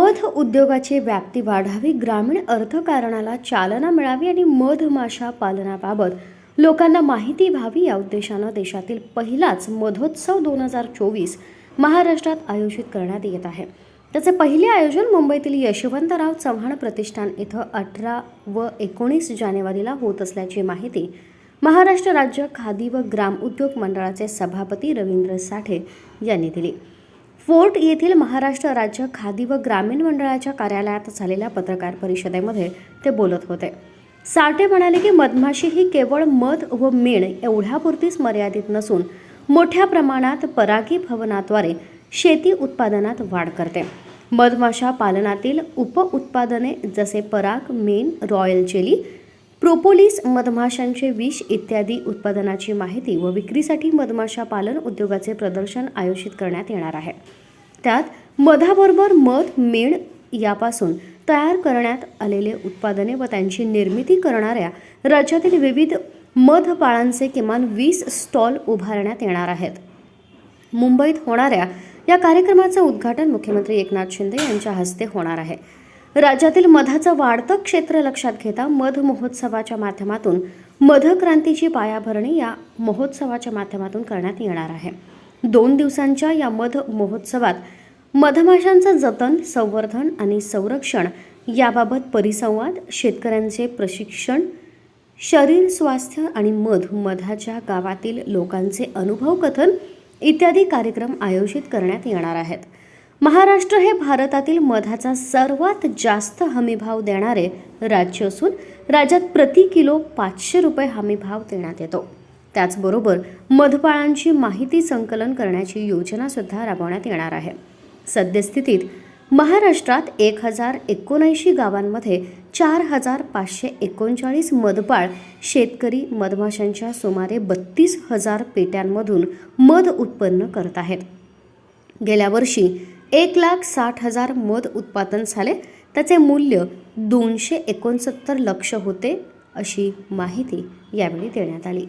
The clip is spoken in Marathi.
मध उद्योगाची व्याप्ती वाढावी, ग्रामीण अर्थकारणाला चालना मिळावी आणि मधमाशा पालनाबाबत लोकांना माहिती व्हावी या उद्देशानं देशातील पहिलाच मधोत्सव 2024 महाराष्ट्रात आयोजित करण्यात येत आहे। त्याचे पहिले आयोजन मुंबईतील यशवंतराव चव्हाण प्रतिष्ठान इथं 18 व 19 जानेवारीला होत असल्याची माहिती महाराष्ट्र राज्य खादी व ग्राम उद्योग मंडळाचे सभापती रवींद्र साठे यांनी दिली। फोर्ट येथील महाराष्ट्र राज्य खादी व ग्रामीण मंडळाच्या कार्यालयात झालेल्या पत्रकार परिषदेमध्ये ते बोलत होते। साठे म्हणाले की मधमाशी ही केवळ मध व मेण एवढ्यापुरतीच मर्यादित नसून मोठ्या प्रमाणात परागीभवनाद्वारे शेती उत्पादनात वाढ करते। मधमाशा पालनातील उपउत्पादने जसे पराग, मेण, रॉयल जेली, प्रोपोलिस, मधमाशांचे विष इत्यादी उत्पादनाची माहिती व विक्रीसाठी मधमाशा पालन उद्योगाचे प्रदर्शन आयोजित करण्यात येणार आहे। त्यात मधाबरोबर मध, मेण यापासून तयार करण्यात आलेले उत्पादने व त्यांची निर्मिती करणाऱ्या राज्यातील विविध मधपाळांचे किमान 20 स्टॉल उभारण्यात येणार आहेत। मुंबईत होणाऱ्या या कार्यक्रमाचे उद्घाटन मुख्यमंत्री एकनाथ शिंदे यांच्या हस्ते होणार आहे। राज्यातील मधाचं वाढतं क्षेत्र लक्षात घेता मध महोत्सवाच्या माध्यमातून मधक्रांतीची पायाभरणी या महोत्सवाच्या माध्यमातून करण्यात येणार आहे। 2 दिवसांच्या या मध महोत्सवात मधमाशांचं जतन, संवर्धन आणि संरक्षण याबाबत परिसंवाद, शेतकऱ्यांचे प्रशिक्षण, शरीर स्वास्थ्य आणि मधाच्या गावातील लोकांचे अनुभव कथन इत्यादी कार्यक्रम आयोजित करण्यात येणार आहेत। महाराष्ट्र हे भारतातील मधाचा सर्वात जास्त हमीभाव देणारे राज्य असून राज्यात प्रति किलो 500 रुपये हमीभाव देण्यात येतो। त्याचबरोबर मधपाळांची माहिती संकलन करण्याची योजना सुद्धा राबवण्यात येणार आहे। सद्यस्थितीत महाराष्ट्रात 1079 गावांमध्ये 4539 मधपाळ शेतकरी मधमाशांच्या सुमारे 32,000 पेट्यांमधून मध उत्पन्न करत आहेत। गेल्या वर्षी 1,60,000 मध उत्पादन झाले, त्याचे मूल्य 269 लक्ष होते, अशी माहिती यावेळी देण्यात आली।